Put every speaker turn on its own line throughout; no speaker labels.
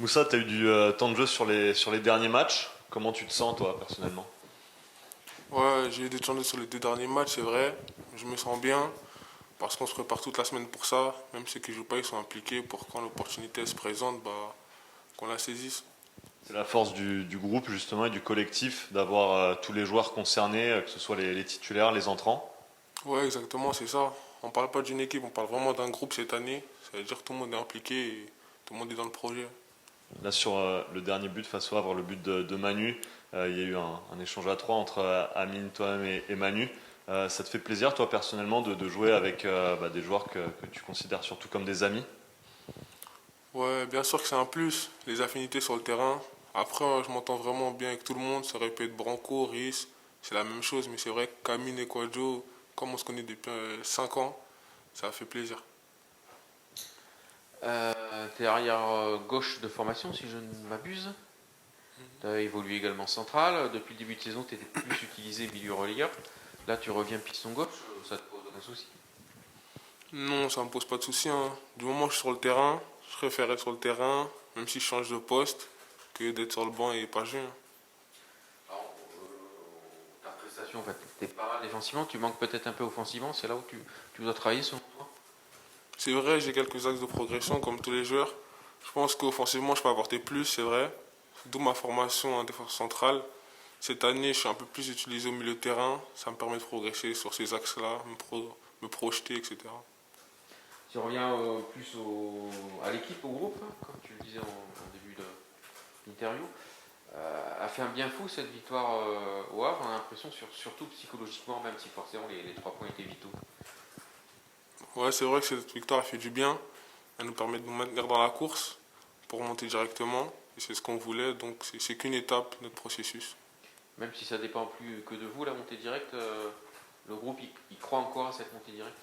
Moussa, tu as eu du temps de jeu sur les derniers matchs. Comment tu te sens, toi, personnellement?
Ouais, j'ai eu des chances sur les deux derniers matchs, c'est vrai. Je me sens bien parce qu'on se prépare toute la semaine pour ça. Même ceux qui jouent pas, ils sont impliqués pour quand l'opportunité se présente, bah, qu'on la saisisse.
C'est la force du groupe, justement, et du collectif, d'avoir tous les joueurs concernés, que ce soit les titulaires, les entrants.
Ouais, exactement, c'est ça. On parle pas d'une équipe, on parle vraiment d'un groupe cette année. Ça veut dire que tout le monde est impliqué et tout le monde est dans le projet.
Là, sur le dernier but face au Havre, le but de Manu, il y a eu un échange à trois entre Amine, toi-même et Manu. Ça te fait plaisir, toi, personnellement, de jouer avec des joueurs que tu considères surtout comme des amis?
Ouais, bien sûr que c'est un plus, les affinités sur le terrain. Après, je m'entends vraiment bien avec tout le monde. Ça aurait pu être Branco, Riz, c'est la même chose. Mais c'est vrai que Camille et Kwadjo, comme on se connaît depuis 5 ans, ça a fait plaisir.
T'es arrière gauche de formation, si je ne m'abuse. T'as évolué également central. Depuis le début de saison, tu étais plus utilisé milieu relayeur. Là, tu reviens piston gauche. Ça te pose aucun souci.
Non, ça me pose pas de soucis, hein. Du moment où je suis sur le terrain, je préfère être sur le terrain, même si je change de poste, que d'être sur le banc et pas jouer, hein.
Alors, ta prestation, en fait, t'es pas mal défensivement. Tu manques peut-être un peu offensivement. C'est là où tu dois travailler selon toi.
C'est vrai, j'ai quelques axes de progression comme tous les joueurs. Je pense qu'offensivement, je peux apporter plus, c'est vrai. D'où ma formation en défense centrale. Cette année, je suis un peu plus utilisé au milieu de terrain. Ça me permet de progresser sur ces axes-là, me projeter, etc.
Tu reviens plus à l'équipe, au groupe, hein, comme tu le disais en début d'interview. A fait un bien fou cette victoire au Havre. On a l'impression, surtout psychologiquement, même si forcément les 3 points étaient vitaux.
Ouais, c'est vrai que cette victoire a fait du bien. Elle nous permet de nous maintenir dans la course pour monter directement. Et c'est ce qu'on voulait, donc c'est qu'une étape de notre processus.
Même si ça dépend plus que de vous, la montée directe, le groupe il croit encore à cette montée directe.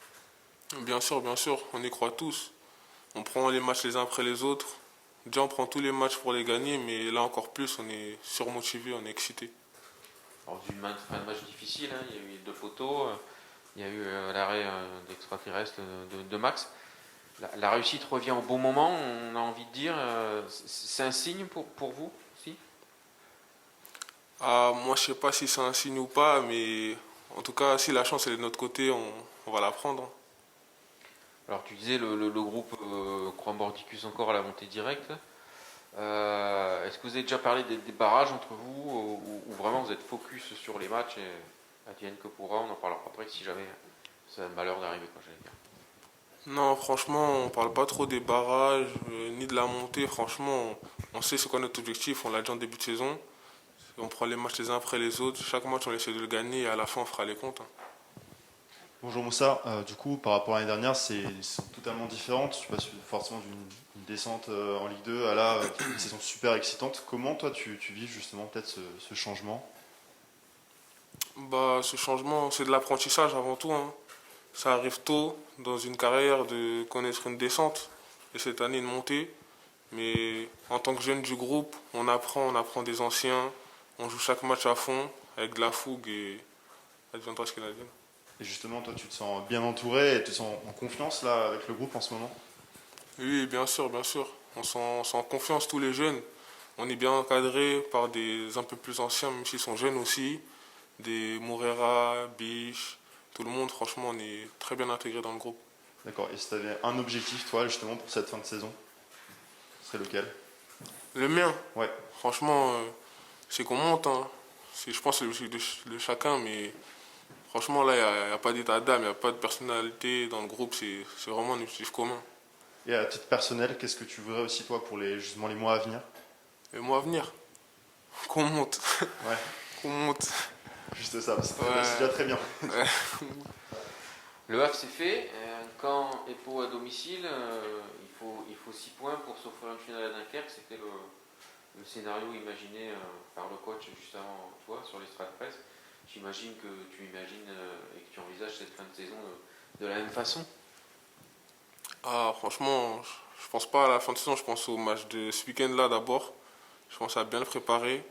Bien sûr, on y croit tous. On prend les matchs les uns après les autres. Déjà, on prend tous les matchs pour les gagner, mais là encore plus, on est surmotivé, on est excité.
Alors, d'une fin de match difficile, hein, il y a eu 2 poteaux, il y a eu l'arrêt d'extraterrestre de Max. La réussite revient au bon moment, on a envie de dire. C'est un signe pour vous, si.
Ah, moi, je sais pas si c'est un signe ou pas, mais en tout cas, si la chance elle est de notre côté, on va la prendre, hein.
Alors, tu disais le groupe croit mordicus encore à la montée directe. Est-ce que vous avez déjà parlé des barrages entre vous ou vraiment vous êtes focus sur les matchs et advienne que pourra, on en parlera après si jamais c'est un malheur d'arriver, quoi, j'allais dire.
Non, franchement, on parle pas trop des barrages, ni de la montée. Franchement, on sait c'est quoi notre objectif, on l'a dit en début de saison. On prend les matchs les uns après les autres. Chaque match, on essaie de le gagner et à la fin, on fera les comptes, hein.
Bonjour Moussa. Du coup, par rapport à l'année dernière, c'est totalement différentes. Tu passes forcément d'une descente en Ligue 2 à là, une saison super excitante. Comment toi tu vis justement peut-être ce changement?
Bah, ce changement, c'est de l'apprentissage avant tout, hein. Ça arrive tôt dans une carrière de connaître une descente et cette année une montée. Mais en tant que jeune du groupe, on apprend des anciens, on joue chaque match à fond avec de la fougue et adviendra ce qu'il advienne.
Et justement, toi tu te sens bien entouré et tu te sens en confiance là avec le groupe en ce moment?
Oui, bien sûr, bien sûr. On sent confiance tous les jeunes. On est bien encadré par des un peu plus anciens, même s'ils sont jeunes aussi. Des Moreira, Biche, tout le monde, franchement, on est très bien intégré dans le groupe.
D'accord. Et si tu avais un objectif toi justement pour cette fin de saison, ce serait lequel?
Le mien,
Ouais.
franchement, c'est qu'on monte, hein. Je pense que c'est l'objectif de chacun, mais franchement, là, il n'y a pas d'état d'âme, il n'y a pas de personnalité dans le groupe, c'est vraiment un objectif commun.
Et à titre personnel, qu'est-ce que tu voudrais aussi toi pour justement les mois à venir?
Et moi, à venir, qu'on monte,
Ouais.
qu'on monte.
Juste ça, c'est déjà
Ouais,
très bien.
ouais.
Le Havre c'est fait, quand Epo à domicile, il faut 6 points pour s'offrir une finale à Dunkerque, c'était le scénario imaginé par le coach juste avant toi sur les strat press. J'imagine que tu imagines et que tu envisages cette fin de saison de la même façon.
Ah, franchement, je pense pas à la fin de saison, je pense au match de ce week-end-là d'abord. Je pense à bien le préparer,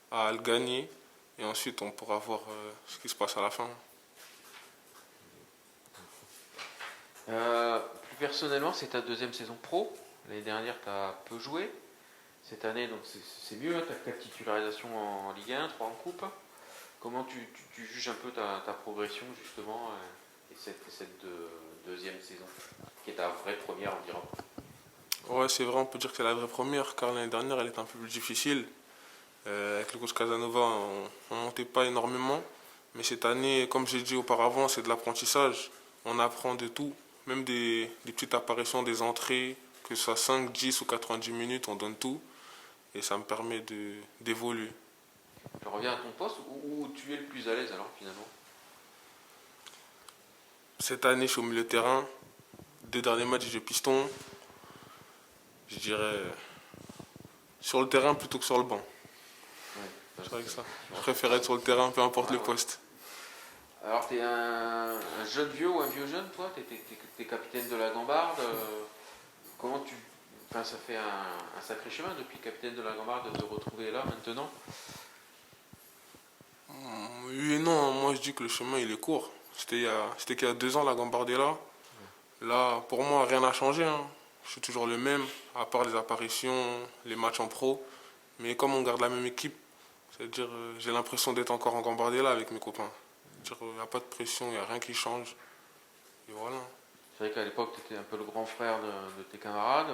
à le gagner, et ensuite on pourra voir ce qui se passe à la fin.
Plus personnellement, c'est ta deuxième saison pro. L'année dernière, tu as peu joué. cette année, donc c'est mieux, tu as 4 titularisations en Ligue 1, 3 en Coupe. Comment tu juges un peu ta progression justement et cette deuxième saison, qui est ta vraie première, on dira?
Ouais, c'est vrai, on peut dire que c'est la vraie première, car l'année dernière, elle était un peu plus difficile. Avec le coach Casanova, on montait pas énormément. Mais cette année, comme j'ai dit auparavant, c'est de l'apprentissage. On apprend de tout, même des petites apparitions, des entrées, que ce soit 5, 10 ou 90 minutes, on donne tout. Et ça me permet d'évoluer.
Je reviens à ton poste, où tu es le plus à l'aise alors finalement?
Cette année, je suis au milieu de terrain. 2 derniers matchs, j'ai piston. Je dirais sur le terrain plutôt que sur le banc.
Ouais,
C'est vrai que ça. Je préfère être sur le terrain, peu importe le poste.
Alors, tu es un jeune vieux ou un vieux jeune, toi? Tu es capitaine de la Gambarde. Comment tu. Enfin, ça fait un sacré chemin depuis capitaine de la Gambarde de te retrouver là maintenant.
Oui et non, moi je dis que le chemin il est court. C'était qu'il y a 2 ans la Gambardella. Là, pour moi, rien n'a changé, hein. Je suis toujours le même, à part les apparitions, les matchs en pro. Mais comme on garde la même équipe, c'est-à-dire j'ai l'impression d'être encore en Gambardella avec mes copains. C'est-à-dire il n'y a pas de pression, il n'y a rien qui change. Et voilà.
C'est vrai qu'à l'époque, tu étais un peu le grand frère de tes camarades.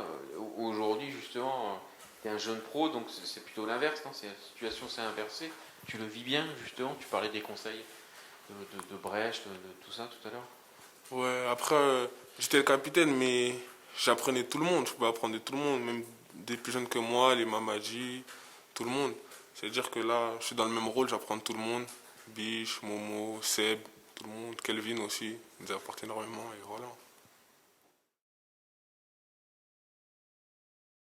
Aujourd'hui, justement, tu es un jeune pro, donc c'est plutôt l'inverse, non? La situation s'est inversée. Tu le vis bien, justement. Tu parlais des conseils de Brecht, de tout ça tout à l'heure.
Ouais, après, j'étais le capitaine, mais j'apprenais tout le monde. Je pouvais apprendre de tout le monde, même des plus jeunes que moi, les Mamadi, tout le monde. C'est-à-dire que là, je suis dans le même rôle, j'apprends de tout le monde. Biche, Momo, Seb, tout le monde, Kelvin aussi, ils nous apportent énormément et voilà.